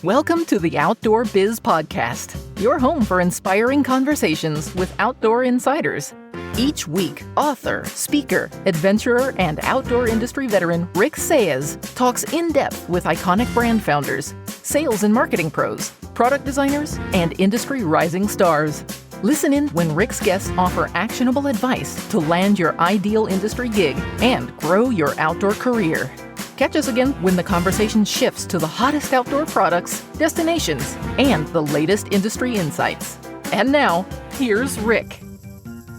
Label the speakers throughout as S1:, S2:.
S1: Welcome to the Outdoor Biz podcast, your home for inspiring conversations with outdoor insiders. Each week, author, speaker, adventurer, and outdoor industry veteran Rick Saez talks in depth with iconic brand founders, sales and marketing pros, product designers, and industry rising stars. Listen in when Rick's guests offer actionable advice to land your ideal industry gig and grow your outdoor career. Catch us again when the conversation shifts to the hottest outdoor products, destinations, and the latest industry insights. And now, here's Rick.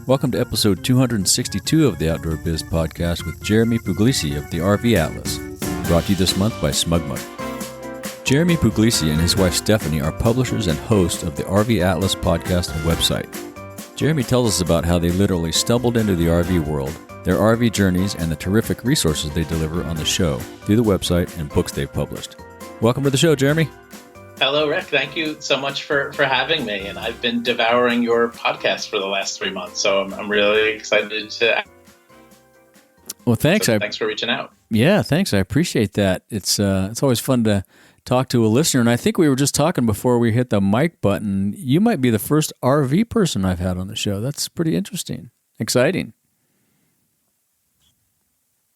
S2: Welcome to episode 262 of the Outdoor Biz podcast with Jeremy Puglisi of the RV Atlas, brought to you this month by SmugMug. Jeremy Puglisi and his wife Stephanie are publishers and hosts of the RV Atlas podcast and website. Jeremy tells us about how they literally stumbled into the RV world, their RV journeys, and the terrific resources they deliver on the show through the website and books they've published. Welcome to the show, Jeremy.
S3: Hello, Rick. Thank you so much for having me. And I've been devouring your podcast for the last 3 months, so I'm really excited to.
S2: Well, thanks.
S3: So thanks for reaching out.
S2: Yeah, thanks. I appreciate that. It's always fun to talk to a listener. And I think we were just talking before we hit the mic button. You might be the first RV person I've had on the show. That's pretty interesting. Exciting.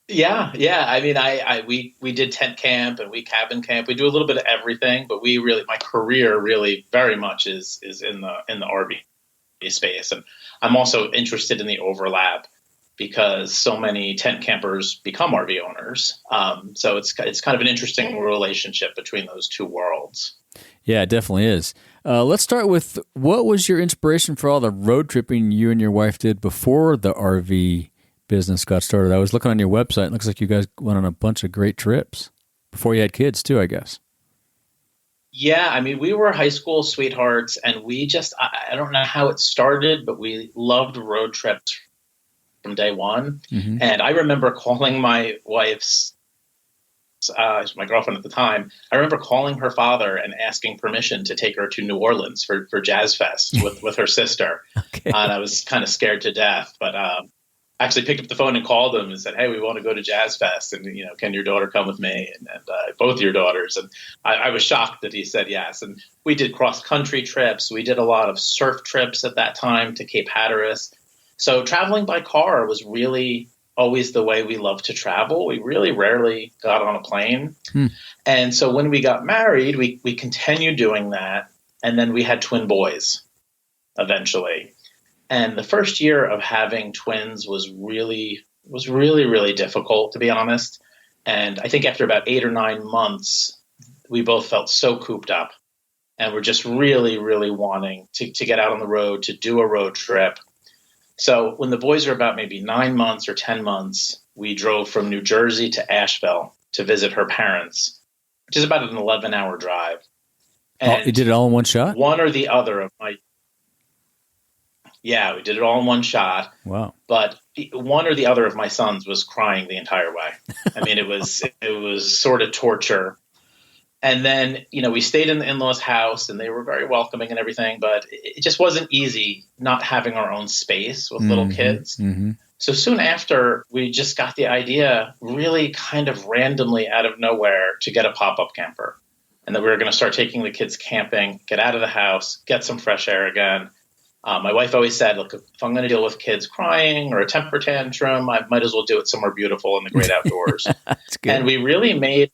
S3: Yeah. I mean, we did tent camp and we cabin camp. We do a little bit of everything, but my career really very much is in the RV space. And I'm also interested in the overlap because so many tent campers become RV owners. So it's kind of an interesting relationship between those two worlds.
S2: Yeah, it definitely is. Let's start with, what was your inspiration for all the road tripping you and your wife did before the RV business got started? I was looking on your website. It looks like you guys went on a bunch of great trips before you had kids too, I guess.
S3: Yeah, I mean, we were high school sweethearts, and we just, I don't know how it started, but we loved road trips from day one. Mm-hmm. And I remember calling my wife's, my girlfriend at the time, I remember calling her father and asking permission to take her to New Orleans for Jazz Fest with her sister. Okay. And I was kind of scared to death, but actually picked up the phone and called him and said, "Hey, we want to go to Jazz Fest, and can your daughter come with me?" And both your daughters. And I was shocked that he said yes. And we did cross country trips. We did a lot of surf trips at that time to Cape Hatteras. So traveling by car was really always the way we loved to travel. We really rarely got on a plane. And so when we got married, we continued doing that. And then we had twin boys eventually. And the first year of having twins was really, really difficult, to be honest. And I think after about 8 or 9 months, we both felt so cooped up and we're just really, really wanting to get out on the road, to do a road trip. So when the boys were about maybe 9 months or 10 months, we drove from New Jersey to Asheville to visit her parents, which is about an 11-hour drive. And
S2: you did it all in one shot?
S3: One or the other of my... Yeah, we did it all in one shot.
S2: Wow.
S3: But one or the other of my sons was crying the entire way. I mean, it was sort of torture. And then, we stayed in the in-laws' house and they were very welcoming and everything, but it just wasn't easy not having our own space with little kids. Mm-hmm. So soon after, we just got the idea really kind of randomly out of nowhere to get a pop-up camper. And that we were going to start taking the kids camping, get out of the house, get some fresh air again. My wife always said, look, if I'm going to deal with kids crying or a temper tantrum, I might as well do it somewhere beautiful in the great outdoors.
S2: That's good.
S3: And we really made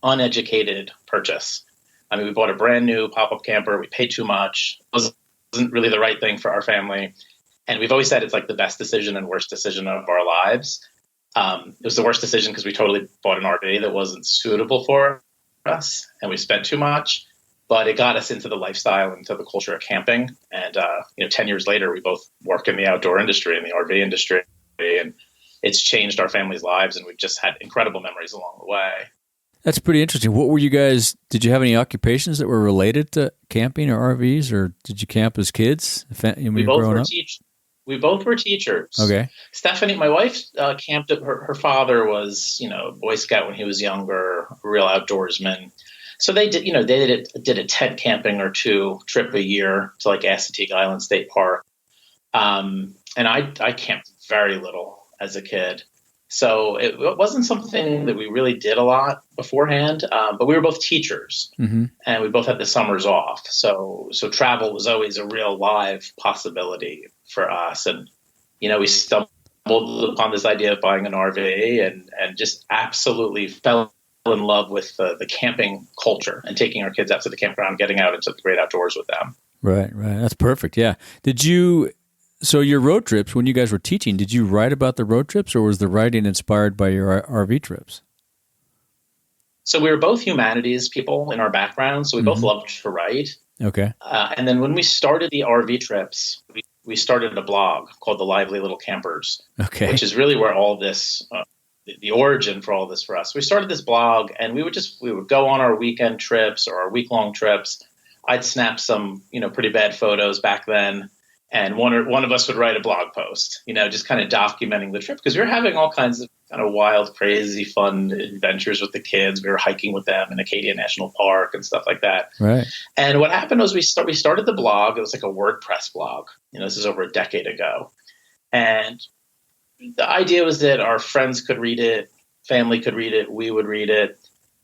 S3: uneducated purchase. I mean, we bought a brand new pop-up camper. We paid too much. It wasn't really the right thing for our family. And we've always said it's like the best decision and worst decision of our lives. It was the worst decision because we totally bought an RV that wasn't suitable for us and we spent too much. But it got us into the lifestyle, into the culture of camping. And, 10 years later, we both work in the outdoor industry, in the RV industry. And it's changed our family's lives. And we've just had incredible memories along the way.
S2: That's pretty interesting. Did you have any occupations that were related to camping or RVs? Or did you camp as kids when you were growing up?
S3: We both were teachers.
S2: Okay.
S3: Stephanie, my wife, camped. Her father was, Boy Scout when he was younger, a real outdoorsman. So they did, did a tent camping or two trip a year to like Assateague Island State Park. And I camped very little as a kid. So it wasn't something that we really did a lot beforehand, but we were both teachers, and we both had the summers off. So travel was always a real live possibility for us. And, we stumbled upon this idea of buying an RV and just absolutely fell in love with the camping culture and taking our kids out to the campground, getting out into the great outdoors with them.
S2: Right. That's perfect. Yeah. So your road trips, when you guys were teaching, did you write about the road trips, or was the writing inspired by your RV trips?
S3: So we were both humanities people in our background, so we both loved to write.
S2: Okay.
S3: And then when we started the RV trips, we started a blog called The Lively Little Campers, which is really where all this, the origin for all this for us. We started this blog, and we would go on our weekend trips or our week-long trips. I'd snap some, pretty bad photos back then. And one of us would write a blog post, just kind of documenting the trip, because we were having all kinds of kind of wild, crazy, fun adventures with the kids. We were hiking with them in Acadia National Park and stuff like that.
S2: Right.
S3: And what happened was we started the blog. It was like a WordPress blog. This is over a decade ago. And the idea was that our friends could read it, family could read it, we would read it.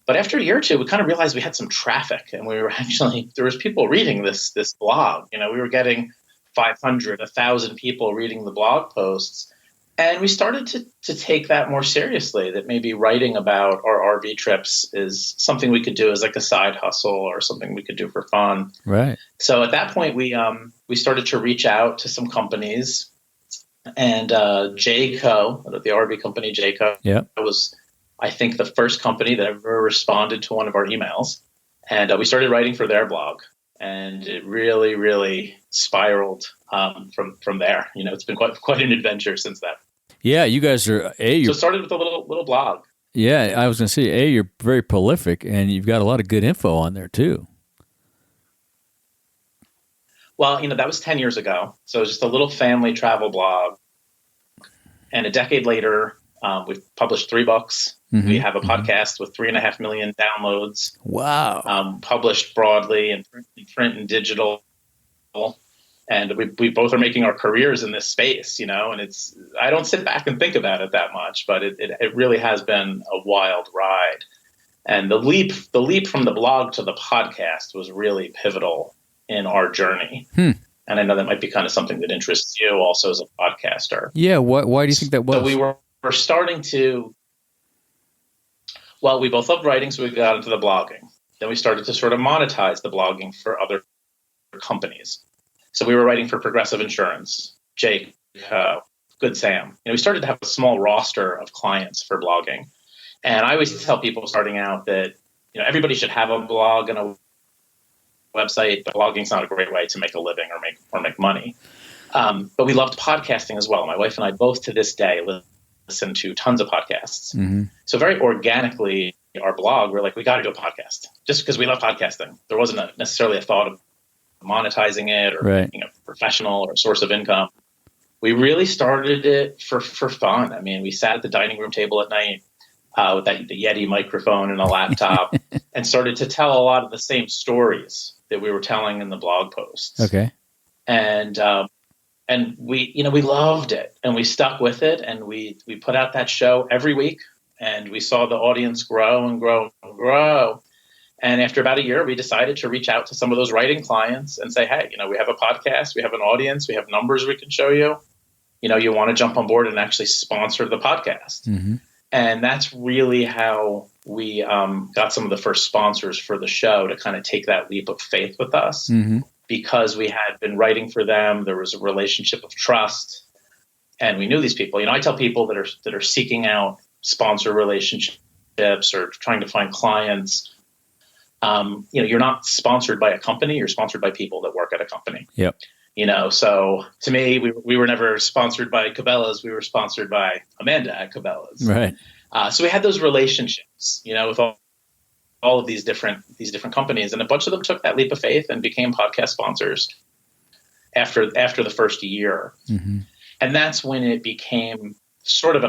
S3: But after a year or two, we kind of realized we had some traffic, and there was people reading this blog. We were getting 500, 1,000 people reading the blog posts. And we started to take that more seriously, that maybe writing about our RV trips is something we could do as like a side hustle or something we could do for fun.
S2: Right.
S3: So at that point, we started to reach out to some companies. And Jayco, the RV company Jayco, was, I think, the first company that ever responded to one of our emails. And we started writing for their blog. And it really, really spiraled from there. It's been quite an adventure since then.
S2: Yeah, you guys are
S3: so it started with a little blog.
S2: Yeah, I was going to say, you're very prolific, and you've got a lot of good info on there too.
S3: Well, that was 10 years ago. So it was just a little family travel blog. And a decade later, we've published 3 books. We have a podcast with 3.5 million downloads.
S2: Wow.
S3: Published broadly in print and digital. And we both are making our careers in this space, and I don't sit back and think about it that much, but it really has been a wild ride. And the leap from the blog to the podcast was really pivotal in our journey. And I know that might be kind of something that interests you also as a podcaster.
S2: Yeah. Why do you think that was?
S3: So we were starting to, we both loved writing, so we got into the blogging. Then we started to sort of monetize the blogging for other companies. So we were writing for Progressive Insurance, Jake, Good Sam. We started to have a small roster of clients for blogging. And I always tell people starting out that, everybody should have a blog and a website, but blogging's not a great way to make a living or make money. But we loved podcasting as well. My wife and I both to this day listen to tons of podcasts. So very organically, our blog, we're like, we got to do a podcast just because we love podcasting. There wasn't necessarily a thought of monetizing it or making a professional or a source of income. We really started it for fun. I mean, we sat at the dining room table at night with the Yeti microphone and a laptop and started to tell a lot of the same stories that we were telling in the blog posts.
S2: Okay.
S3: And we loved it, and we stuck with it, and we put out that show every week, and we saw the audience grow and grow and grow. And after about a year, we decided to reach out to some of those writing clients and say, hey, we have a podcast, we have an audience, we have numbers we can show you. You want to jump on board and actually sponsor the podcast. And that's really how we got some of the first sponsors for the show to kind of take that leap of faith with us. Because we had been writing for them. There was a relationship of trust, and we knew these people. I tell people that are seeking out sponsor relationships or trying to find clients, you're not sponsored by a company, you're sponsored by people that work at a company.
S2: Yep.
S3: So to me, we were never sponsored by Cabela's. We were sponsored by Amanda at Cabela's.
S2: Right.
S3: So we had those relationships, with all of these different companies, and a bunch of them took that leap of faith and became podcast sponsors after the first year. And that's when it became sort of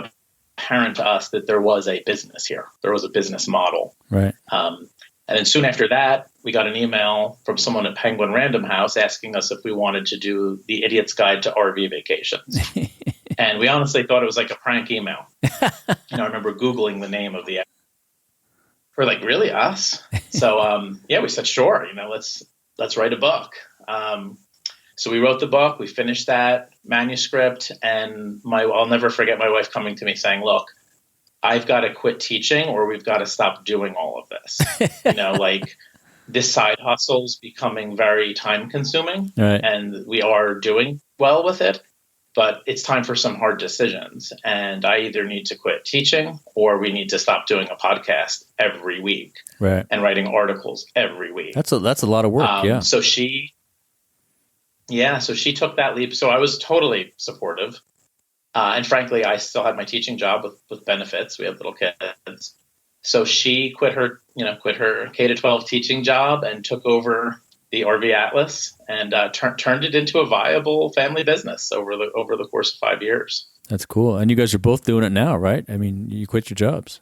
S3: apparent to us that there was a business here. There was a business model.
S2: Right.
S3: And then soon after that, we got an email from someone at Penguin Random House asking us if we wanted to do the Idiot's Guide to RV Vacations. And we honestly thought it was like a prank email. I remember Googling the name of the. We're like, really, us? So we said, sure. Let's write a book. So we wrote the book. We finished that manuscript, and I'll never forget my wife coming to me saying, "Look, I've got to quit teaching, or we've got to stop doing all of this." This side hustle is becoming very time consuming,
S2: right.
S3: and we are doing well with it, but it's time for some hard decisions. And I either need to quit teaching, or we need to stop doing a podcast every week,
S2: right,
S3: and writing articles every week.
S2: That's a lot of work. Yeah.
S3: So she took that leap. So I was totally supportive. And frankly, I still had my teaching job with benefits. We have little kids. So she quit her K-12 teaching job and took over the RV Atlas and turned it into a viable family business over the course of 5 years.
S2: That's cool. And you guys are both doing it now, right? I mean, you quit your jobs.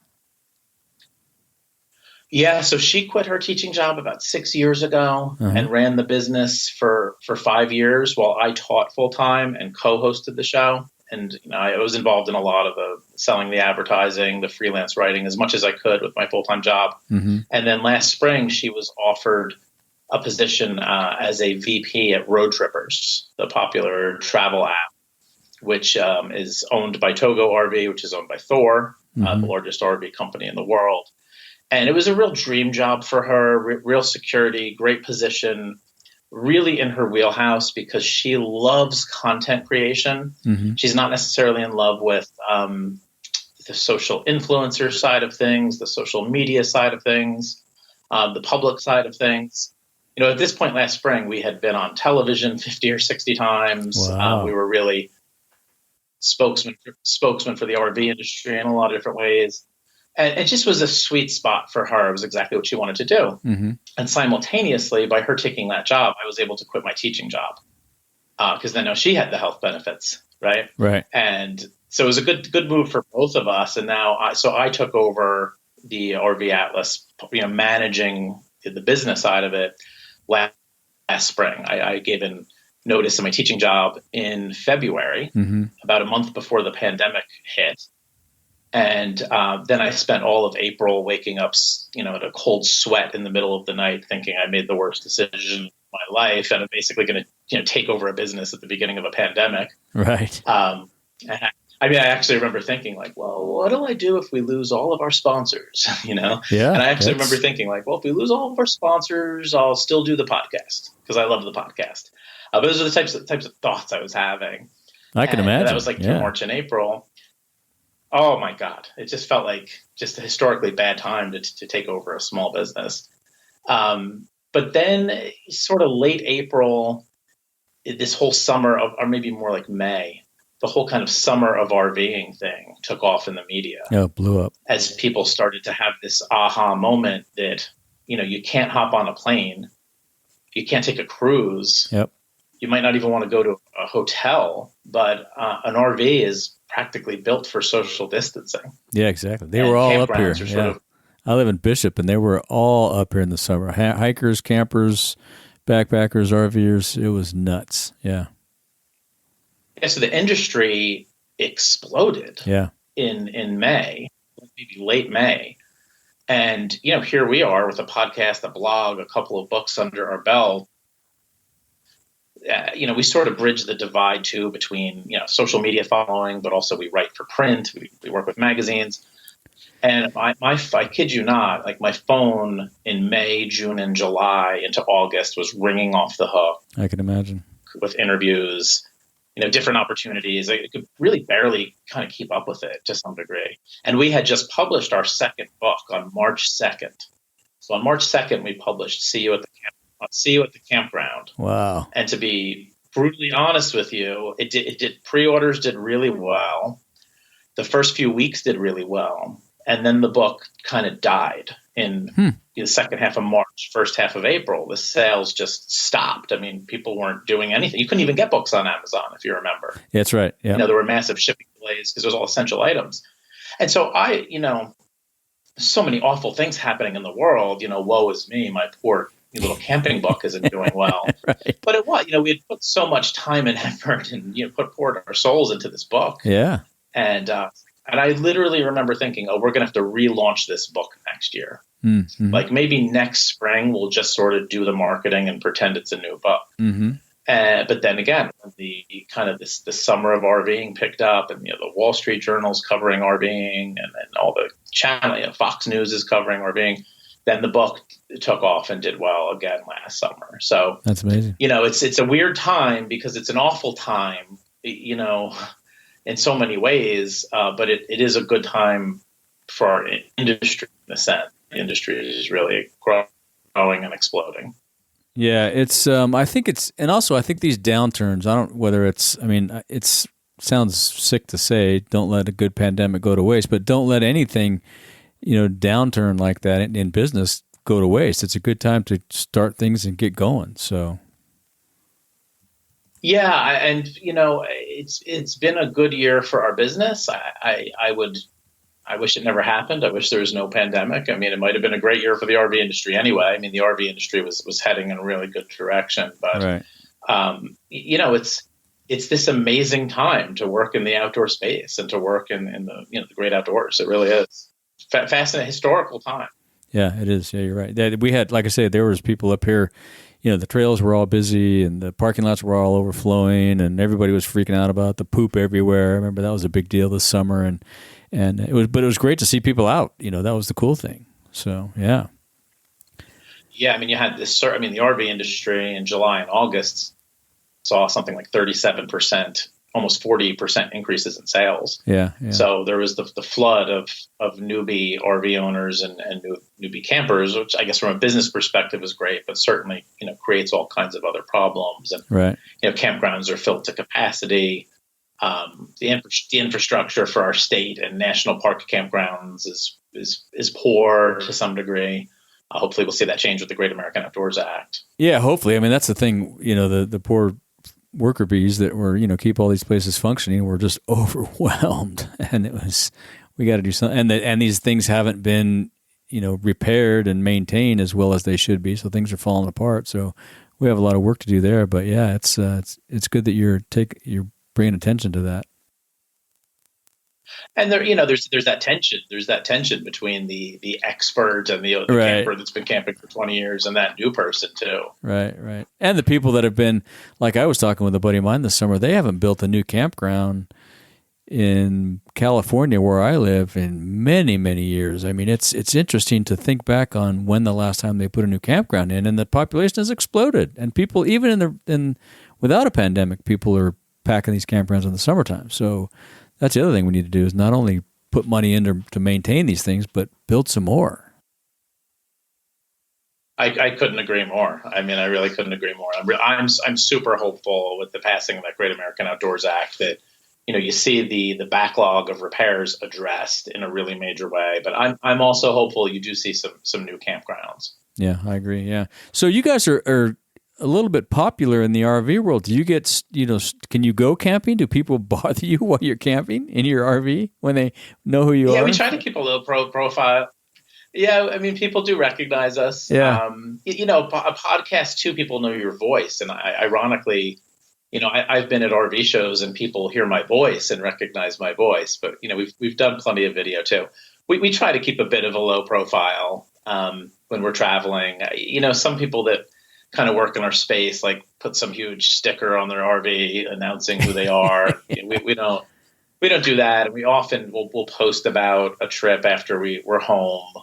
S3: Yeah, so she quit her teaching job about 6 years ago and ran the business for 5 years while I taught full time and co-hosted the show. And I was involved in a lot of the selling, the advertising, the freelance writing as much as I could with my full time job. Mm-hmm. And then last spring, she was offered a position as a VP at Roadtrippers, the popular travel app, which is owned by Togo RV, which is owned by Thor, the largest RV company in the world. And it was a real dream job for her, real security, great position, really in her wheelhouse because she loves content creation. Mm-hmm. She's not necessarily in love with the social influencer side of things, the social media side of things, the public side of things. At this point last spring, we had been on television 50 or 60 times.
S2: Wow.
S3: We were really spokesman for the RV industry in a lot of different ways. And it just was a sweet spot for her. It was exactly what she wanted to do. Mm-hmm. And simultaneously, by her taking that job, I was able to quit my teaching job because then she had the health benefits, right?
S2: Right.
S3: And so it was a good move for both of us. And now, I took over the RV Atlas, managing the business side of it last spring. I gave in notice of my teaching job in February, about a month before the pandemic hit. And then I spent all of April waking up, in a cold sweat in the middle of the night, thinking I made the worst decision of my life, and I'm basically going to, take over a business at the beginning of a pandemic.
S2: Right.
S3: And I actually remember thinking, well, what do I do if we lose all of our sponsors?
S2: Yeah.
S3: And I actually remember thinking, well, if we lose all of our sponsors, I'll still do the podcast because I love the podcast. But those are the types of thoughts I was having.
S2: I can imagine.
S3: That was through March and April. Oh my God. It just felt like just a historically bad time to take over a small business. But then sort of late April, this whole summer or maybe more like May, the whole kind of summer of RVing thing took off in the media.
S2: Yeah, it blew up.
S3: As people started to have this aha moment that, you can't hop on a plane. You can't take a cruise.
S2: Yep. You
S3: might not even want to go to a hotel, but an RV is practically built for social distancing.
S2: Yeah, exactly. They were all up here. Yeah. I live in Bishop, and they were all up here in the summer. Hikers, campers, backpackers, RVers. It was nuts. Yeah.
S3: Yeah. So the industry exploded.
S2: Yeah.
S3: In May, maybe late May, and here we are with a podcast, a blog, a couple of books under our belt. We sort of bridge the divide too between, social media following, but also we write for print. We work with magazines. And I kid you not, my phone in May, June, and July into August was ringing off the hook.
S2: I can imagine.
S3: With interviews, different opportunities. I could really barely kind of keep up with it to some degree. And we had just published our second book on March 2nd. So on March 2nd, we published See You at the Campground.
S2: Wow.
S3: And to be brutally honest with you, it did pre-orders did really well. The first few weeks did really well. And then the book kind of died in the second half of March, first half of April. The sales just stopped. I mean, people weren't doing anything. You couldn't even get books on Amazon, if you remember.
S2: Yeah, that's right. Yeah.
S3: There were massive shipping delays because it was all essential items. And so so many awful things happening in the world. Woe is me, my poor little camping book isn't doing well.
S2: Right.
S3: But it was, we had put so much time and effort and, poured our souls into this book.
S2: Yeah.
S3: And I literally remember thinking, we're going to have to relaunch this book next year.
S2: Mm-hmm.
S3: Like maybe next spring, we'll just sort of do the marketing and pretend it's a new book.
S2: Mm-hmm.
S3: But then again, when the kind of this summer of RVing picked up, and the Wall Street Journal's covering RVing, and all the channel, Fox News is covering RVing, then the book took off and did well again last summer. So
S2: that's amazing.
S3: It's a weird time because it's an awful time, in so many ways, but it is a good time for our industry in a sense. The industry is really growing and exploding.
S2: Yeah, it's. I think these downturns. It sounds sick to say, don't let a good pandemic go to waste, but don't let anything, downturn like that in business go to waste. It's a good time to start things and get going. So. Yeah,
S3: and it's been a good year for our business. I wish it never happened. I wish there was no pandemic. It might have been a great year for the RV industry anyway. The RV industry was heading in a really good direction. But,
S2: right.
S3: It's this amazing time to work in the outdoor space and to work in the the great outdoors. It really is fascinating, historical time.
S2: Yeah, it is. Yeah, you're right. We had, like I said, there was people up here. The trails were all busy and the parking lots were all overflowing, and everybody was freaking out about the poop everywhere. I remember that was a big deal this summer, and it was great to see people out. That was the cool thing. So yeah.
S3: Yeah, you had this. The RV industry in July and August saw something like 37%, almost 40% increases in sales.
S2: Yeah.
S3: So there was the flood of newbie RV owners and newbie campers, which I guess from a business perspective is great, but certainly creates all kinds of other problems. And
S2: right.
S3: Campgrounds are filled to capacity. The infrastructure for our state and national park campgrounds is poor to some degree. Hopefully, we'll see that change with the Great American Outdoors Act.
S2: Yeah, hopefully. That's the thing. The poor worker bees that were keep all these places functioning were just overwhelmed, and we got to do something. And these things haven't been repaired and maintained as well as they should be, so things are falling apart. So we have a lot of work to do there. But yeah, it's good that you're bringing attention to that.
S3: And there, there's that tension. There's that tension between the expert and the
S2: right.
S3: camper that's been camping for 20 years and that new person too.
S2: Right. And the people that have been, like I was talking with a buddy of mine this summer, they haven't built a new campground in California where I live in many, many years. It's interesting to think back on when the last time they put a new campground in, and the population has exploded. And people, even without a pandemic, people are packing these campgrounds in the summertime. So that's the other thing we need to do, is not only put money in to maintain these things, but build some more.
S3: I couldn't agree more. I really couldn't agree more. I'm super hopeful with the passing of that Great American Outdoors Act that you see the backlog of repairs addressed in a really major way. But I'm also hopeful you do see some new campgrounds.
S2: Yeah, I agree. Yeah. So you guys are a little bit popular in the RV world. Do you get, can you go camping? Do people bother you while you're camping in your RV when they know who you are?
S3: Yeah, we try to keep a low profile. Yeah, people do recognize us.
S2: Yeah.
S3: A podcast too, people know your voice. And ironically, I've been at RV shows and people hear my voice and recognize my voice. But, we've done plenty of video too. We try to keep a bit of a low profile when we're traveling. Some people that kind of work in our space, like put some huge sticker on their RV announcing who they are. We don't do that. And we often we'll post about a trip after we're home.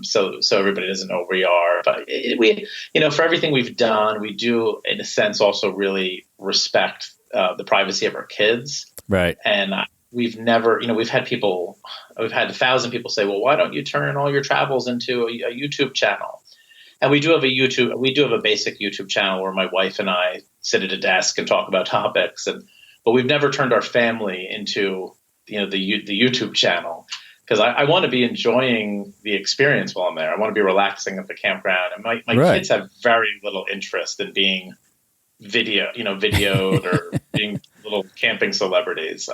S3: So everybody doesn't know where we are, but we for everything we've done, we do in a sense also really respect the privacy of our kids.
S2: Right.
S3: And we've never, we've had 1,000 people say, well, why don't you turn all your travels into a YouTube channel? And we do have a basic YouTube channel where my wife and I sit at a desk and talk about topics, but we've never turned our family into, the YouTube channel, because I want to be enjoying the experience while I'm there. I want to be relaxing at the campground, and my
S2: right.
S3: kids have very little interest in being videoed or being little camping celebrities.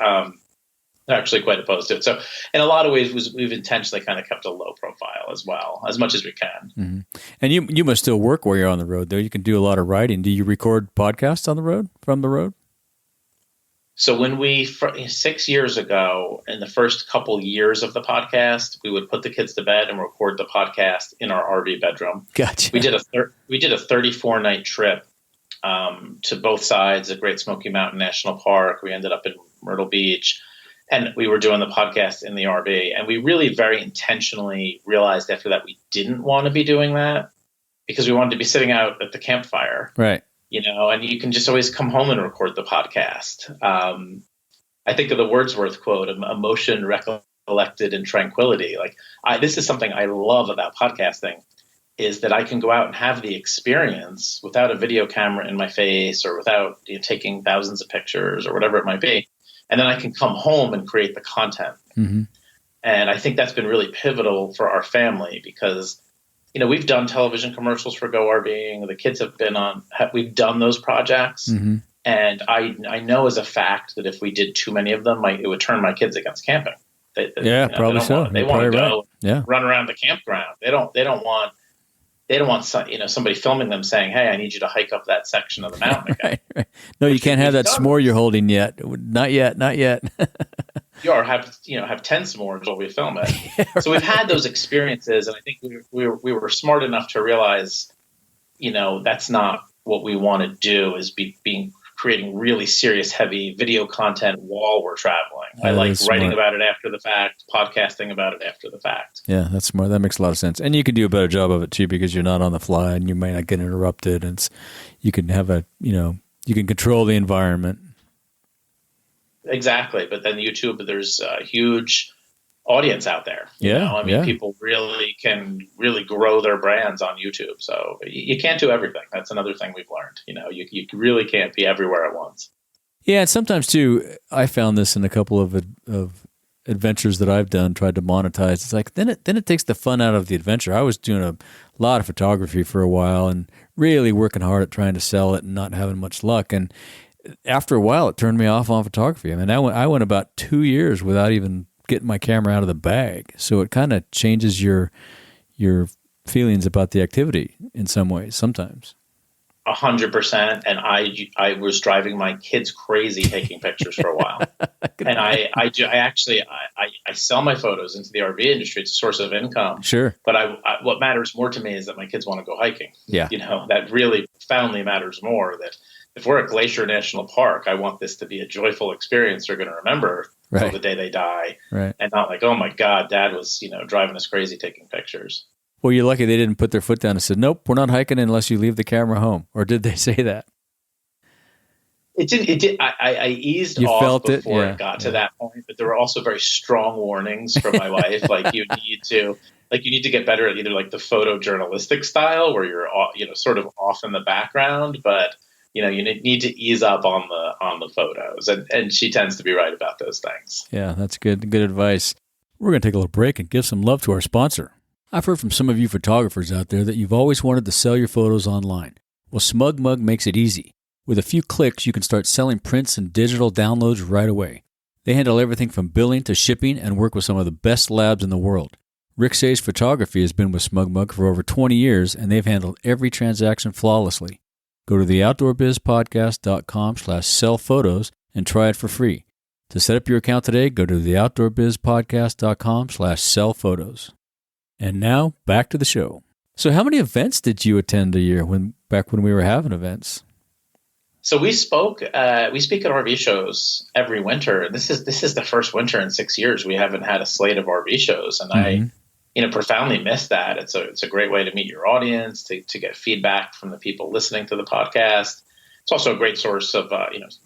S3: actually quite opposed to it. So in a lot of ways, we've intentionally kind of kept a low profile as well, as much as we can.
S2: Mm-hmm. And you must still work while you're on the road, though. You can do a lot of writing. Do you record podcasts on the road, from the road?
S3: So when 6 years ago, in the first couple years of the podcast, we would put the kids to bed and record the podcast in our RV bedroom.
S2: Gotcha.
S3: We did a 34-night trip to both sides of Great Smoky Mountain National Park. We ended up in Myrtle Beach, and we were doing the podcast in the RV. And we really very intentionally realized after that we didn't want to be doing that because we wanted to be sitting out at the campfire.
S2: Right.
S3: And you can just always come home and record the podcast. I think of the Wordsworth quote, emotion recollected in tranquility. This is something I love about podcasting, is that I can go out and have the experience without a video camera in my face or without taking thousands of pictures or whatever it might be. And then I can come home and create the content.
S2: Mm-hmm.
S3: And I think that's been really pivotal for our family because we've done television commercials for Go RVing. The kids we've done those projects.
S2: Mm-hmm.
S3: And I know as a fact that if we did too many of them, it would turn my kids against camping.
S2: Probably so.
S3: They want to go
S2: right.
S3: run around the campground. They don't want somebody filming them saying, "Hey, I need you to hike up that section of the mountain again."
S2: Right. No, you can't have that s'more you're holding yet. Not yet.
S3: Or have 10 s'mores while we film it. Yeah, right. So we've had those experiences, and I think we were smart enough to realize, that's not what we want to do. Is creating really serious, heavy video content while we're traveling. I like writing about it after the fact, podcasting about it after the fact.
S2: Yeah, that's smart. That makes a lot of sense, and you can do a better job of it too because you're not on the fly and you might not get interrupted. And you can have you can control the environment.
S3: Exactly, but then YouTube, there's a huge audience out there. People really can grow their brands on YouTube. So you can't do everything. That's another thing we've learned. You really can't be everywhere at once.
S2: Yeah, and sometimes too, I found this in a couple of adventures that I've done, tried to monetize. It's like then it takes the fun out of the adventure. I was doing a lot of photography for a while and really working hard at trying to sell it and not having much luck. And after a while, it turned me off on photography. I mean, I went about 2 years without even getting my camera out of the bag. So it kind of changes your feelings about the activity in some ways sometimes.
S3: 100%. And I was driving my kids crazy taking pictures for a while. And I sell my photos into the RV industry. It's a source of income.
S2: Sure.
S3: But what matters more to me is that my kids want to go hiking.
S2: Yeah.
S3: That really profoundly matters more. That if we're at Glacier National Park, I want this to be a joyful experience they're going to remember until the day they die.
S2: Right.
S3: And not like, oh my God, Dad was, driving us crazy taking pictures.
S2: Well, you're lucky they didn't put their foot down and said, nope, we're not hiking unless you leave the camera home. Or did they say that?
S3: It did. I eased off before it got to that point, but there were also very strong warnings from my wife. Like you need to get better at either like the photojournalistic style where you're, sort of off in the background, but you need to ease up on the photos. And she tends to be right about those things.
S2: Yeah, that's good advice. We're going to take a little break and give some love to our sponsor. I've heard from some of you photographers out there that you've always wanted to sell your photos online. Well, SmugMug makes it easy. With a few clicks, you can start selling prints and digital downloads right away. They handle everything from billing to shipping and work with some of the best labs in the world. Rick Say's Photography has been with SmugMug for over 20 years, and they've handled every transaction flawlessly. Go to theoutdoorbizpodcast.com/sellphotos and try it for free. To set up your account today, go to theoutdoorbizpodcast.com/sellphotos. And now, back to the show. So how many events did you attend a year back when we were having events?
S3: So we speak at RV shows every winter. This is the first winter in 6 years we haven't had a slate of RV shows. And I profoundly miss that. It's a great way to meet your audience, to get feedback from the people listening to the podcast. It's also a great source of,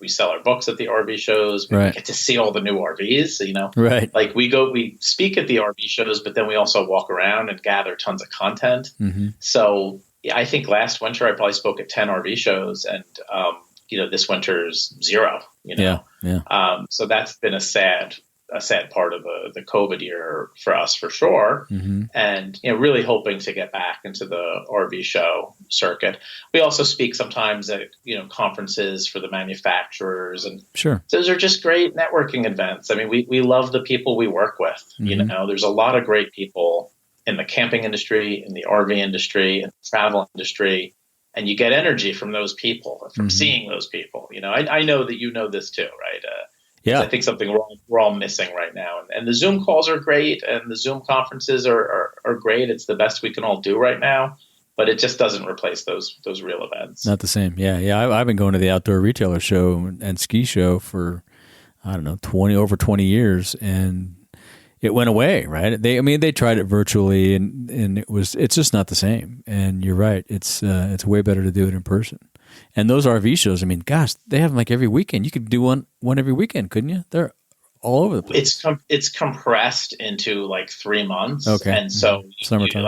S3: we sell our books at the RV shows. We get to see all the new RVs,
S2: Right.
S3: Like we speak at the RV shows, but then we also walk around and gather tons of content. Mm-hmm. So I think last winter I probably spoke at 10 RV shows and, this winter's 0,
S2: Yeah.
S3: So that's been a sad a sad part of the COVID year for us, for sure. And, really hoping to get back into the RV show circuit. We also speak sometimes at, conferences for the manufacturers. And
S2: sure,
S3: those are just great networking events. I mean, we love the people we work with. There's a lot of great people in the camping industry, in the RV industry, in the travel industry. And you get energy from those people, from seeing those people. I know that you know this too, right?
S2: Yeah.
S3: I think something we're all missing right now. And the Zoom calls are great, and the Zoom conferences are great. It's the best we can all do right now, but it just doesn't replace those real events.
S2: Not the same. Yeah. I've been going to the Outdoor Retailer Show and Ski Show for, I don't know, over 20 years, and it went away, right? They tried it virtually, and it's just not the same. And you're right. It's way better to do it in person. And those RV shows, gosh, they have them like every weekend. You could do one every weekend, couldn't you? They're all over the place.
S3: It's compressed into like 3 months.
S2: Okay.
S3: And so
S2: summertime.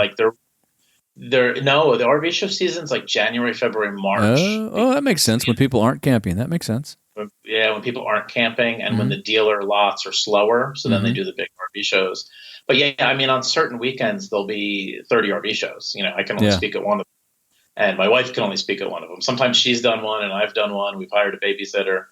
S3: The RV show season's like January, February, March.
S2: Oh, that makes sense. When people aren't camping, that makes sense.
S3: Yeah, when people aren't camping, and when the dealer lots are slower, so then they do the big RV shows. But on certain weekends there'll be 30 RV shows. I can only speak at one of them, and my wife can only speak at one of them. Sometimes she's done one and I've done one. We've hired a babysitter.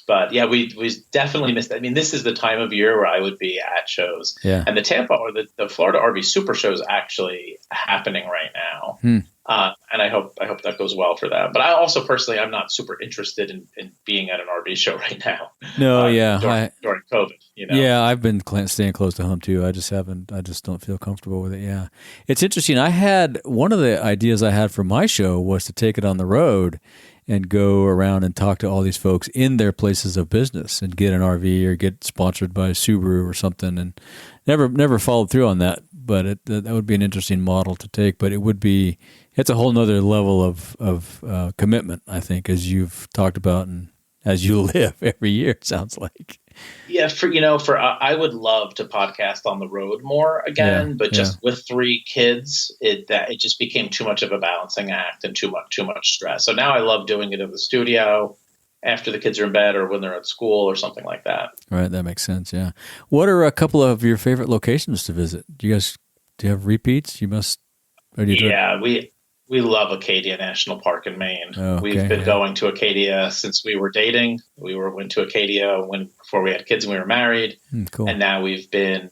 S3: But yeah, we definitely missed that. This is the time of year where I would be at shows.
S2: Yeah.
S3: And the Tampa or the Florida RV Super Show is actually happening right now. And I hope that goes well for that. But I also personally, I'm not super interested in being at an RV show right now.
S2: No,
S3: during COVID.
S2: Yeah, I've been staying close to home too. I just don't feel comfortable with it. Yeah. It's interesting. One of the ideas I had for my show was to take it on the road and go around and talk to all these folks in their places of business and get an RV or get sponsored by Subaru or something, and never followed through on that. But that would be an interesting model to take. But it's a whole nother level of commitment, I think, as you've talked about and as you live every year, it sounds like.
S3: Yeah, I would love to podcast on the road more again, but just with 3 kids, it just became too much of a balancing act and too much stress. So now I love doing it in the studio after the kids are in bed or when they're at school or something like that.
S2: Right, that makes sense. Yeah. What are a couple of your favorite locations to visit? Do you have repeats? You must. Or do you
S3: we love Acadia National Park in Maine.
S2: Oh, okay,
S3: We've been going to Acadia since we were dating. Went to Acadia before we had kids and we were married.
S2: Cool.
S3: And now we've been,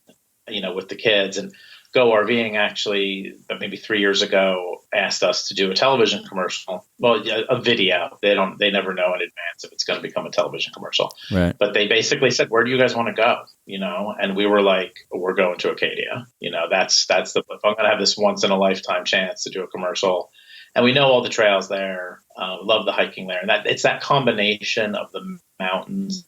S3: with the kids. And Go RVing actually, maybe 3 years ago, asked us to do a television commercial. Well, a video. They never know in advance if it's going to become a television commercial.
S2: Right.
S3: But they basically said, "Where do you guys want to go?" And we were like, "We're going to Acadia." That's if I'm going to have this once in a lifetime chance to do a commercial, and we know all the trails there. Love the hiking there, and it's that combination of the mountains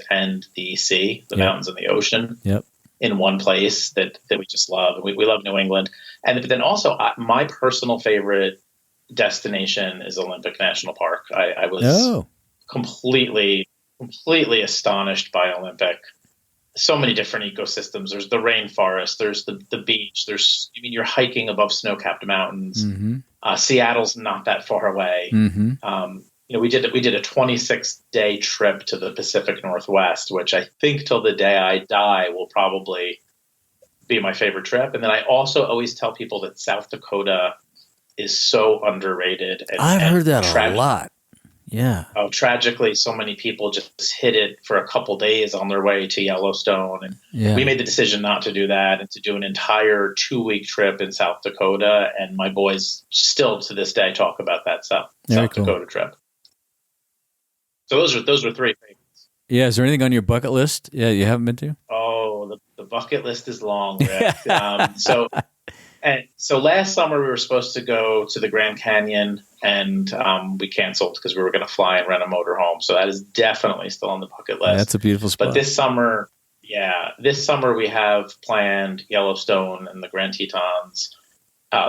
S3: and the sea, the mountains and the ocean.
S2: Yep.
S3: In one place that we just love. We love New England. And then also my personal favorite destination is Olympic National Park. I was completely astonished by Olympic. So many different ecosystems. There's the rainforest, there's the beach, you're hiking above snow-capped mountains.
S2: Mm-hmm.
S3: Seattle's not that far away.
S2: Mm-hmm.
S3: We did a 26-day trip to the Pacific Northwest, which I think till the day I die will probably be my favorite trip. And then I also always tell people that South Dakota is so underrated.
S2: I've heard that a lot. Yeah.
S3: Oh, tragically, so many people just hit it for a couple days on their way to Yellowstone. And we made the decision not to do that and to do an entire 2-week trip in South Dakota. And my boys still to this day talk about that South Dakota trip. So those were 3 favorites.
S2: Yeah. Is there anything on your bucket list? Yeah, you haven't been to?
S3: Oh, the bucket list is long, Rick. So last summer we were supposed to go to the Grand Canyon, and we canceled because we were going to fly and rent a motorhome. So that is definitely still on the bucket list.
S2: That's a beautiful spot.
S3: But this summer we have planned Yellowstone and the Grand Tetons.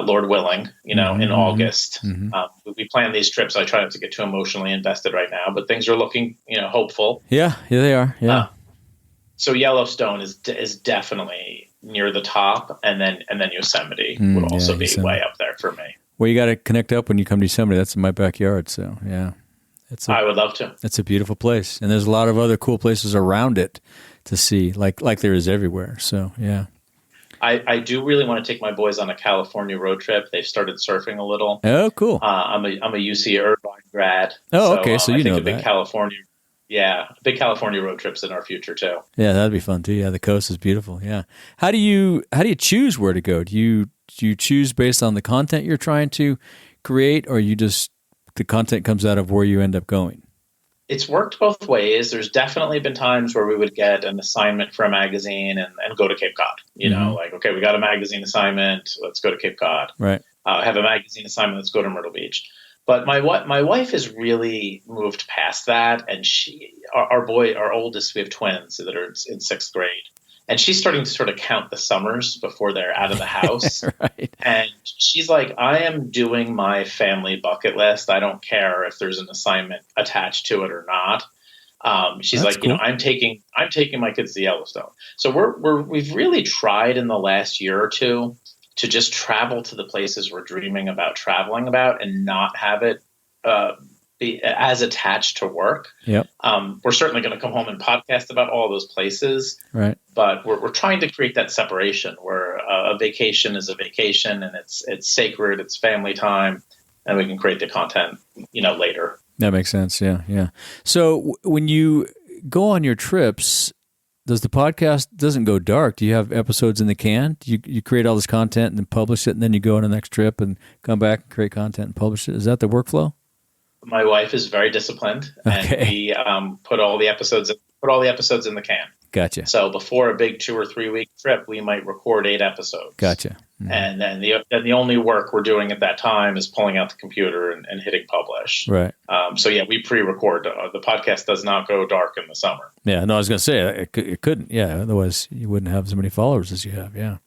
S3: Lord willing, in August. Mm-hmm. We plan these trips. I try not to get too emotionally invested right now, but things are looking, hopeful.
S2: Yeah, they are. Yeah.
S3: So Yellowstone is definitely near the top, and then Yosemite would also be way up there for me.
S2: Well, you got to connect up when you come to Yosemite. That's in my backyard, so yeah.
S3: I would love to.
S2: It's a beautiful place, and there's a lot of other cool places around it to see, like there is everywhere. So, yeah.
S3: I do really want to take my boys on a California road trip. They've started surfing a little.
S2: Oh, cool.
S3: I'm a UC Irvine grad.
S2: Oh, okay. So
S3: I
S2: you
S3: think
S2: know
S3: a big
S2: that.
S3: big California road trips in our future too.
S2: Yeah, that'd be fun too. Yeah, the coast is beautiful. Yeah. How do you choose where to go? Do you choose based on the content you're trying to create, or the content comes out of where you end up going?
S3: It's worked both ways. There's definitely been times where we would get an assignment for a magazine and go to Cape Cod. You know, like, okay, we got a magazine assignment. Let's go to Cape Cod.
S2: Right.
S3: Have a magazine assignment. Let's go to Myrtle Beach. But my wife has really moved past that. And our oldest, we have twins that are in sixth grade. And she's starting to sort of count the summers before they're out of the house.
S2: Right.
S3: And she's like, I am doing my family bucket list. I don't care if there's an assignment attached to it or not. She's
S2: That's
S3: like,
S2: cool.
S3: I'm taking my kids to Yellowstone. So we've really tried in the last year or two to just travel to the places we're dreaming about traveling about and not have it be as attached to work.
S2: Yep.
S3: We're certainly going to come home and podcast about all those places.
S2: Right.
S3: But we're trying to create that separation where a vacation is a vacation and it's sacred, it's family time, and we can create the content, later.
S2: That makes sense. Yeah. Yeah. So when you go on your trips, does the podcast doesn't go dark? Do you have episodes in the can? Do you create all this content and then publish it, and then you go on the next trip and come back and create content and publish it? Is that the workflow?
S3: My wife is very disciplined, and we put all the episodes in the can.
S2: Gotcha.
S3: So before a big 2 or 3 week trip, we might record 8 episodes.
S2: Gotcha. Mm-hmm.
S3: And then the only work we're doing at that time is pulling out the computer and hitting publish.
S2: Right.
S3: So yeah, we pre-record. The podcast does not go dark in the summer.
S2: Yeah. No, I was going to say it couldn't. Yeah. Otherwise, you wouldn't have as many followers as you have. Yeah.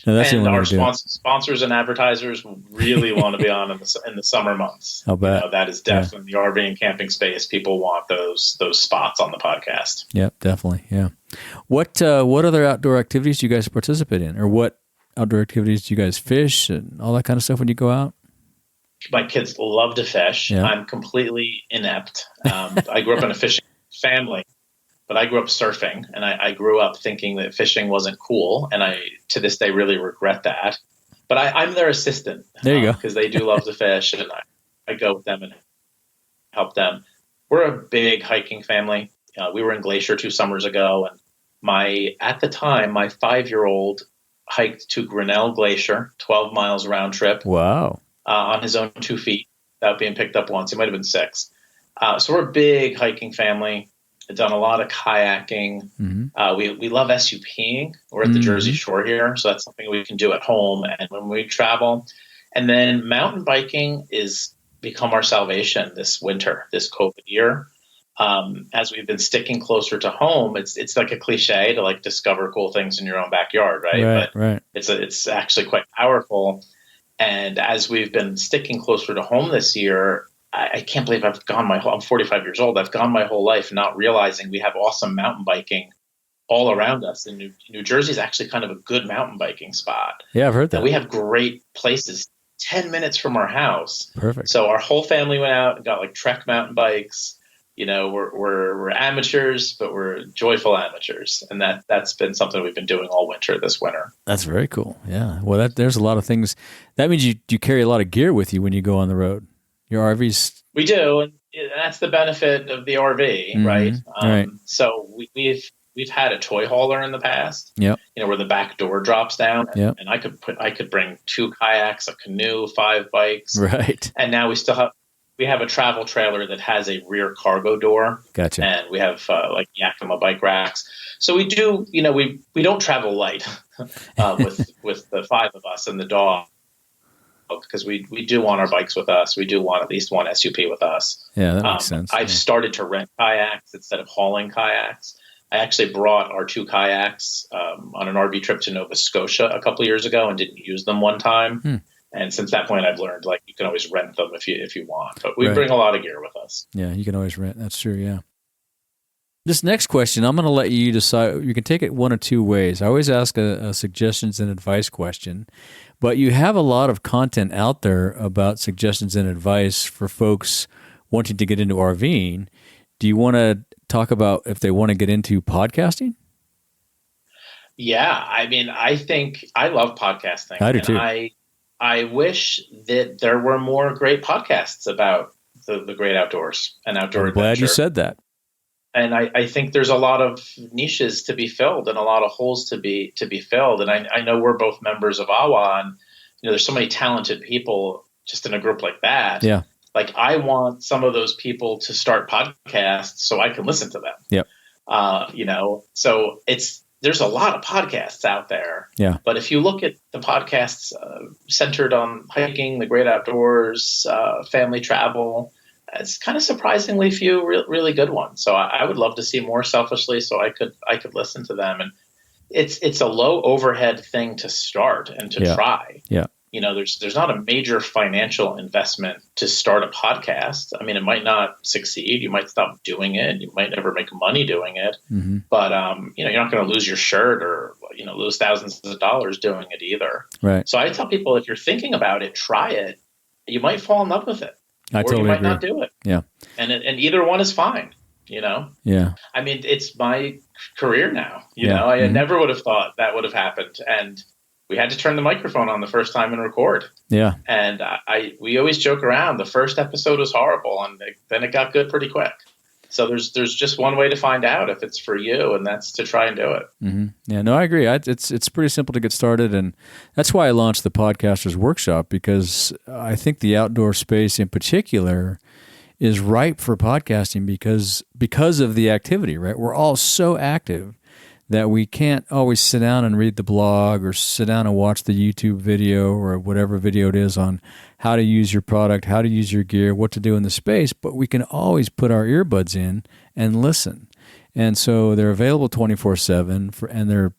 S2: No, that's
S3: and our sponsors and advertisers really want to be on in the summer months.
S2: I'll bet.
S3: That is definitely the RV and camping space. People want those spots on the podcast.
S2: Yep, definitely. Yeah. What other outdoor activities do you guys participate in, or what outdoor activities do you guys fish and all that kind of stuff when you go out?
S3: My kids love to fish.
S2: Yeah.
S3: I'm completely inept. I grew up in a fishing family. But I grew up surfing, and I grew up thinking that fishing wasn't cool, and I, to this day, really regret that. But I'm their assistant.
S2: There you go.
S3: Because they do love to fish, and I go with them and help them. We're a big hiking family. We were in Glacier 2 summers ago, and at the time, my 5-year-old hiked to Grinnell Glacier, 12 miles round trip.
S2: Wow.
S3: On his own 2 feet, without being picked up once. He might have been 6. So we're a big hiking family. I've done a lot of kayaking. Mm-hmm. We love SUPing. We're at the Jersey Shore here, so that's something we can do at home and when we travel. And then mountain biking is become our salvation this winter, this COVID year. As we've been sticking closer to home, it's like a cliche to discover cool things in your own backyard, right?
S2: Right.
S3: It's actually quite powerful. And as we've been sticking closer to home this year, I can't believe I'm 45 years old. I've gone my whole life not realizing we have awesome mountain biking all around us. And New Jersey is actually kind of a good mountain biking spot.
S2: Yeah, I've heard that.
S3: And we have great places 10 minutes from our house.
S2: Perfect.
S3: So our whole family went out and got Trek mountain bikes. We're amateurs, but we're joyful amateurs. And that's been something we've been doing all winter this winter.
S2: That's very cool. Yeah. Well, there's a lot of things. That means you carry a lot of gear with you when you go on the road. Your RVs?
S3: We do, and that's the benefit of the RV, right?
S2: Right.
S3: So we've had a toy hauler in the past.
S2: Yep.
S3: Where the back door drops down,
S2: yep.
S3: And I could bring 2 kayaks, a canoe, 5 bikes,
S2: right? And
S3: now we have a travel trailer that has a rear cargo door.
S2: Gotcha.
S3: And we have Yakima bike racks. So we do, we don't travel light with the 5 of us and the dog. Because we do want our bikes with us. We do want at least one SUP with us.
S2: Yeah, that makes sense.
S3: I've started to rent kayaks instead of hauling kayaks. I actually brought our 2 kayaks on an RV trip to Nova Scotia a couple of years ago and didn't use them one time. And since that point, I've learned you can always rent them if you want. But we bring a lot of gear with us.
S2: Yeah, you can always rent. That's true. Yeah. This next question, I'm going to let you decide. You can take it one of 2 ways. I always ask a suggestions and advice question, but you have a lot of content out there about suggestions and advice for folks wanting to get into RVing. Do you want to talk about if they want to get into podcasting?
S3: Yeah, I mean, I think I love podcasting.
S2: I do too.
S3: I wish that there were more great podcasts about the great outdoors and outdoor adventure.
S2: Glad you said that.
S3: And I think there's a lot of niches to be filled and a lot of holes to be filled. And I know we're both members of AWA, and there's so many talented people just in a group like that.
S2: Yeah.
S3: Like, I want some of those people to start podcasts so I can listen to them.
S2: Yep.
S3: So there's a lot of podcasts out there.
S2: Yeah.
S3: But if you look at the podcasts centered on hiking, the great outdoors, family travel, it's kind of surprisingly few really good ones. So I would love to see more, selfishly, so I could listen to them. And it's a low overhead thing to start and to try.
S2: Yeah.
S3: There's not a major financial investment to start a podcast. I mean, it might not succeed. You might stop doing it. You might never make money doing it.
S2: Mm-hmm.
S3: But you're not going to lose your shirt or lose thousands of dollars doing it either.
S2: Right.
S3: So I tell people, if you're thinking about it, try it. You might fall in love with it.
S2: I
S3: or
S2: totally
S3: you might
S2: agree.
S3: not do it.
S2: Yeah.
S3: And either one is fine.
S2: Yeah.
S3: I mean, it's my career now.
S2: Yeah.
S3: I never would have thought that would have happened. And we had to turn the microphone on the first time and record.
S2: Yeah.
S3: And we always joke around. The first episode was horrible, and then it got good pretty quick. So there's just one way to find out if it's for you, and that's to try and do it.
S2: Mm-hmm. Yeah, no, I agree. It's pretty simple to get started, and that's why I launched the Podcasters Workshop, because I think the outdoor space in particular is ripe for podcasting because of the activity, right? We're all so active that we can't always sit down and read the blog or sit down and watch the YouTube video or whatever video it is on how to use your product, how to use your gear, what to do in the space, but we can always put our earbuds in and listen. And so they're available 24/7 and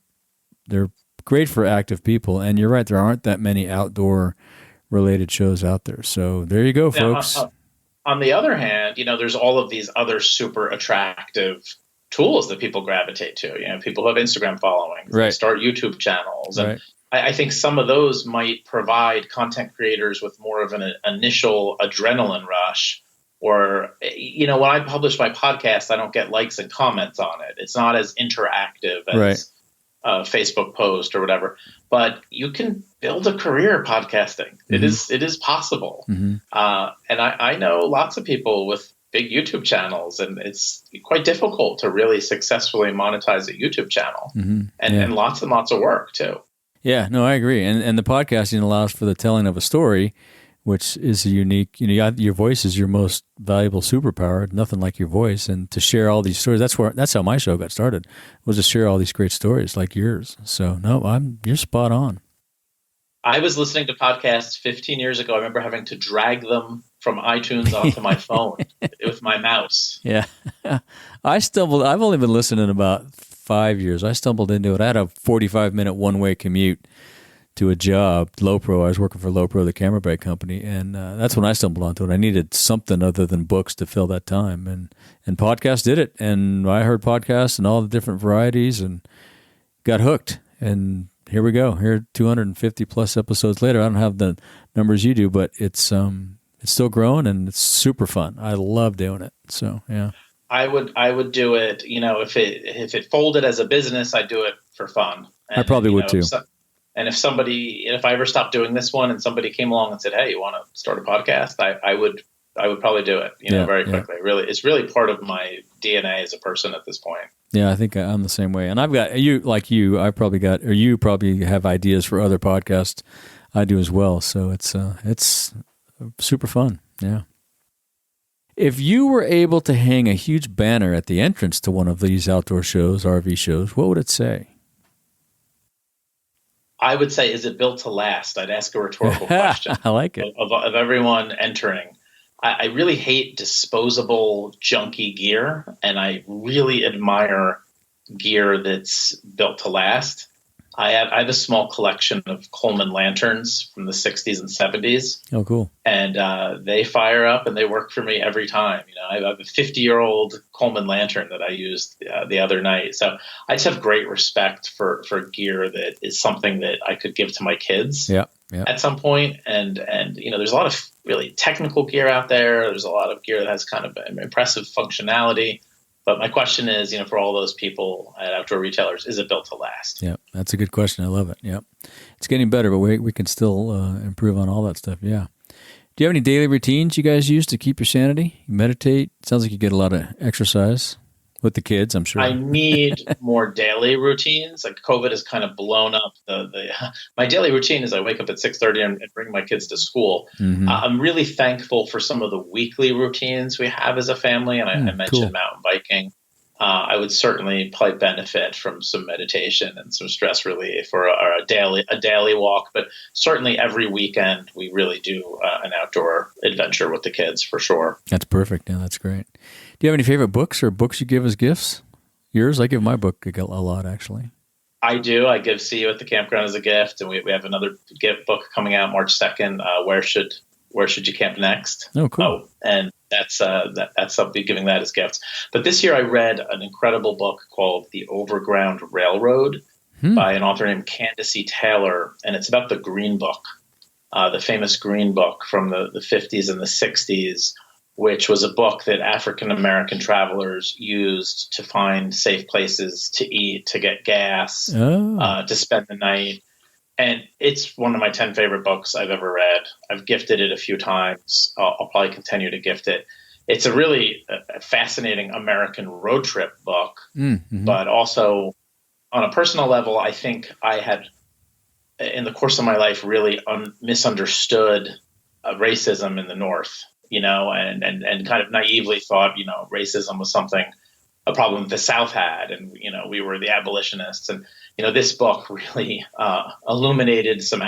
S2: they're great for active people. And you're right, there aren't that many outdoor related shows out there. So there you go, folks.
S3: Now, on the other hand, there's all of these other super attractive tools that people gravitate to. People who have Instagram followings,
S2: right,
S3: start YouTube channels. And
S2: right.
S3: I think some of those might provide content creators with more of an initial adrenaline rush. Or, when I publish my podcast, I don't get likes and comments on it. It's not as interactive as a Facebook post or whatever. But you can build a career podcasting. Mm-hmm. It is possible.
S2: Mm-hmm.
S3: And I know lots of people with big YouTube channels, and it's quite difficult to really successfully monetize a YouTube channel,
S2: mm-hmm.
S3: and lots and lots of work too.
S2: Yeah, no, I agree. And the podcasting allows for the telling of a story, which is a unique, your voice is your most valuable superpower, nothing like your voice. And to share all these stories, that's how my show got started, was to share all these great stories like yours. So no, you're spot on.
S3: I was listening to podcasts 15 years ago. I remember having to drag them from iTunes onto my phone with my mouse.
S2: Yeah. I've only been listening about 5 years. I stumbled into it. I had a 45-minute one-way commute to a job, Lowpro. I was working for Lowpro, the camera brake company, and that's when I stumbled onto it. I needed something other than books to fill that time, and podcasts did it. And I heard podcasts and all the different varieties and got hooked. And here we go. Here, 250 plus episodes later. I don't have the numbers you do, but it's still growing and it's super fun. I love doing it. So yeah,
S3: I would do it. If it folded as a business, I'd do it for fun. And,
S2: I probably would too.
S3: If I ever stopped doing this one and somebody came along and said, "Hey, you want to start a podcast?" I would probably do it. Very quickly. Really, it's really part of my DNA as a person at this point.
S2: Yeah, I think I'm the same way. And I've got you probably have ideas for other podcasts. I do as well. So it's super fun. Yeah. If you were able to hang a huge banner at the entrance to one of these outdoor shows, RV shows, what would it say?
S3: I would say, is it built to last? I'd ask a rhetorical question.
S2: I like it.
S3: Of everyone entering. I really hate disposable, junky gear, and I really admire gear that's built to last. I have a small collection of Coleman lanterns from the 60s and 70s.
S2: Oh, cool.
S3: And they fire up and they work for me every time. I have a 50-year-old Coleman lantern that I used the other night. So I just have great respect for gear that is something that I could give to my kids at some point. And there's a lot of really technical gear out there. There's a lot of gear that has kind of impressive functionality. But my question is, for all those people at outdoor retailers, is it built to last?
S2: Yeah, that's a good question. I love it. Yep. It's getting better, but we can still improve on all that stuff. Yeah. Do you have any daily routines you guys use to keep your sanity? You meditate? Sounds like you get a lot of exercise with the kids, I'm sure.
S3: I need more daily routines. Like COVID has kind of blown up my daily routine is I wake up at 6:30 and bring my kids to school.
S2: Mm-hmm.
S3: I'm really thankful for some of the weekly routines we have as a family. And I mentioned
S2: cool.
S3: mountain biking. I would certainly probably benefit from some meditation and some stress relief or a daily walk. But certainly every weekend we really do an outdoor adventure with the kids for sure.
S2: That's perfect. Yeah, that's great. Do you have any favorite books or books you give as gifts? Yours? I give my book a lot, actually.
S3: I do. I give See You at the Campground as a gift. And we have another book coming out March 2nd, Where Should You Camp Next?
S2: Oh, cool.
S3: And that's I'll be giving that as gifts. But this year I read an incredible book called The Overground Railroad by an author named Candacy Taylor. And it's about the Green Book, the famous Green Book from the 50s and the 60s, which was a book that African-American travelers used to find safe places to eat, to get gas, to spend the night. And it's one of my 10 favorite books I've ever read. I've gifted it a few times. I'll probably continue to gift it. It's a really fascinating American road trip book, but also on a personal level, I think I had, in the course of my life, really misunderstood racism in the North, and kind of naively thought, racism was a problem the South had, and we were the abolitionists, and this book really illuminated some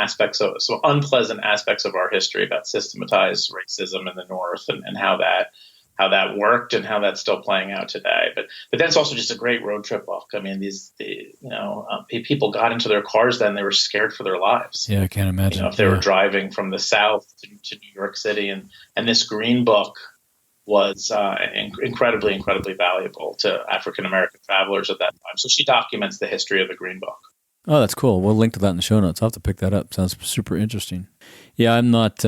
S3: unpleasant aspects of our history about systematized racism in the North and how that worked and how that's still playing out today. But then it's also just a great road trip book. I mean, people got into their cars then, they were scared for their lives.
S2: Yeah, I can't imagine.
S3: If they were driving from the South to New York City, and this Green Book was incredibly, incredibly valuable to African-American travelers at that time. So she documents the history of the Green Book.
S2: Oh, that's cool. We'll link to that in the show notes. I'll have to pick that up. Sounds super interesting. Yeah, I'm not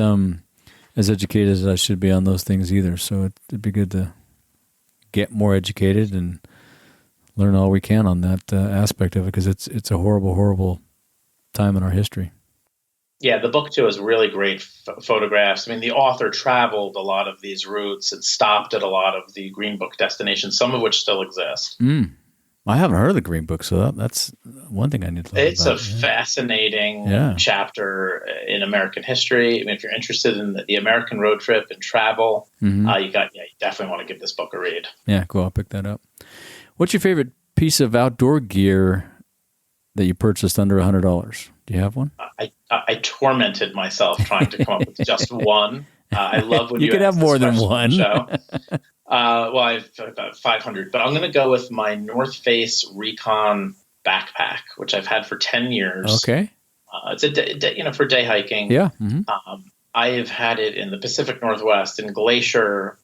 S2: as educated as I should be on those things either, so it'd be good to get more educated and learn all we can on that aspect of it, because it's a horrible, horrible time in our history.
S3: Yeah, the book, too, has really great photographs. I mean, the author traveled a lot of these routes and stopped at a lot of the Green Book destinations, some of which still exist.
S2: I haven't heard of the Green Book, so that's one thing I need to learn
S3: about. It's a fascinating chapter in American history. I mean, if you're interested in the American road trip and travel, you definitely want to give this book a read.
S2: Yeah, cool. I'll pick that up. What's your favorite piece of outdoor gear that you purchased under $100? Do you have one?
S3: I tormented myself trying to come up with just one. I love when you
S2: could have more than one.
S3: Well, I've about 500, but I'm going to go with my North Face Recon backpack, which I've had for 10 years.
S2: Okay.
S3: It's for day hiking.
S2: Yeah.
S3: I have had it in the Pacific Northwest in Glacier,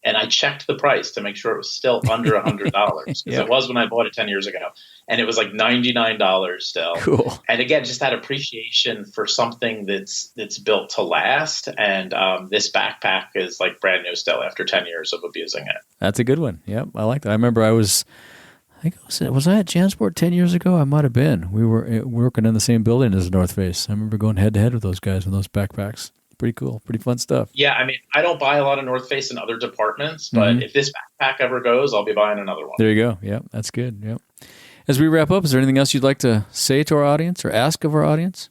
S3: and I checked the price to make sure it was still under $100 because it was when I bought it 10 years ago, and it was like $99 still.
S2: Cool.
S3: And again, just that appreciation for something that's built to last. And this backpack is like brand new still after 10 years of abusing it.
S2: That's a good one. Yep, I like that. I remember was I at Jansport 10 years ago? I might have been. We were working in the same building as the North Face. I remember going head to head with those guys with those backpacks. Pretty cool. Pretty fun stuff.
S3: Yeah, I mean, I don't buy a lot of North Face in other departments, but if this backpack ever goes, I'll be buying another one.
S2: There you go. Yep, that's good. Yep. As we wrap up, is there anything else you'd like to say to our audience or ask of our audience?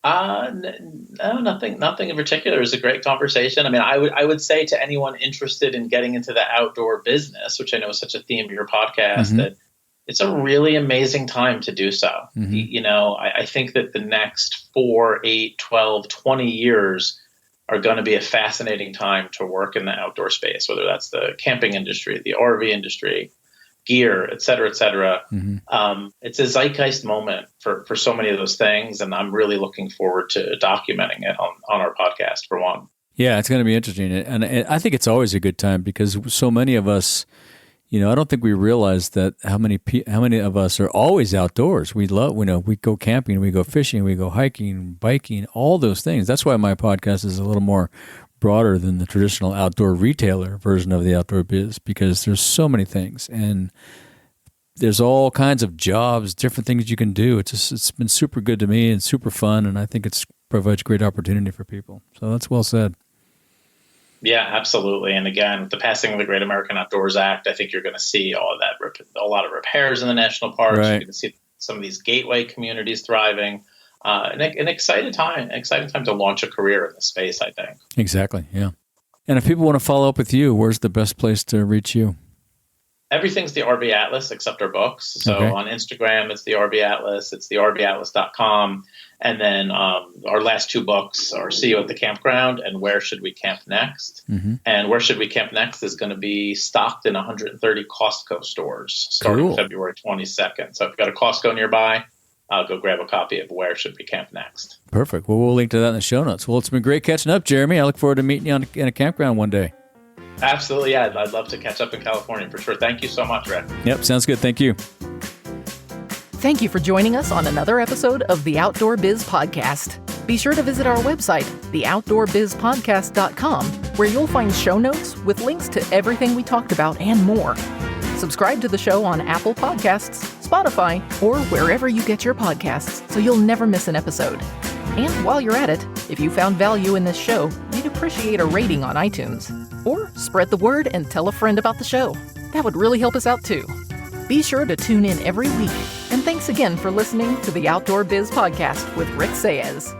S3: No, nothing in particular. It was a great conversation. I mean, I would say to anyone interested in getting into the outdoor business, which I know is such a theme of your podcast, that it's a really amazing time to do so. I think that the next 4, 8, 12, 20 years are going to be a fascinating time to work in the outdoor space, whether that's the camping industry, the RV industry, gear, et cetera, et cetera. It's a zeitgeist moment for so many of those things. And I'm really looking forward to documenting it on our podcast, for one.
S2: Yeah, it's going to be interesting. And I think it's always a good time because so many of us, I don't think we realize that how many of us are always outdoors. We love, we go camping, we go fishing, we go hiking, biking, all those things. That's why my podcast is a little more broader than the traditional outdoor retailer version of the Outdoor Biz, because there's so many things and there's all kinds of jobs, different things you can do. It's been super good to me and super fun, and I think it provides great opportunity for people. So that's well said.
S3: Yeah, absolutely. And again, with the passing of the Great American Outdoors Act, I think you're going to see all of that, a lot of repairs in the national parks.
S2: Right.
S3: You're going to see some of these gateway communities thriving. An exciting time to launch a career in the space, I think.
S2: Exactly, yeah. And if people want to follow up with you, where's the best place to reach you?
S3: Everything's the RV Atlas except our books. So on Instagram, it's the RV Atlas. It's the RVAtlas.com. And then our last two books are See You at the Campground and Where Should We Camp Next? And Where Should We Camp Next is going to be stocked in 130 Costco stores starting February 22nd. So if you've got a Costco nearby, go grab a copy of Where Should We Camp Next. Perfect.
S2: Well, we'll link to that in the show notes. Well, it's been great catching up, Jeremy. I look forward to meeting you in a campground one day.
S3: Absolutely. Yeah, I'd love to catch up in California for sure. Thank you so much, Rick.
S2: Yep, sounds good. Thank you.
S1: Thank you for joining us on another episode of the Outdoor Biz Podcast. Be sure to visit our website, theoutdoorbizpodcast.com, where you'll find show notes with links to everything we talked about and more. Subscribe to the show on Apple Podcasts, Spotify, or wherever you get your podcasts so you'll never miss an episode. And while you're at it, if you found value in this show, we'd appreciate a rating on iTunes. Or spread the word and tell a friend about the show. That would really help us out too. Be sure to tune in every week. And thanks again for listening to the Outdoor Biz Podcast with Rick Saez.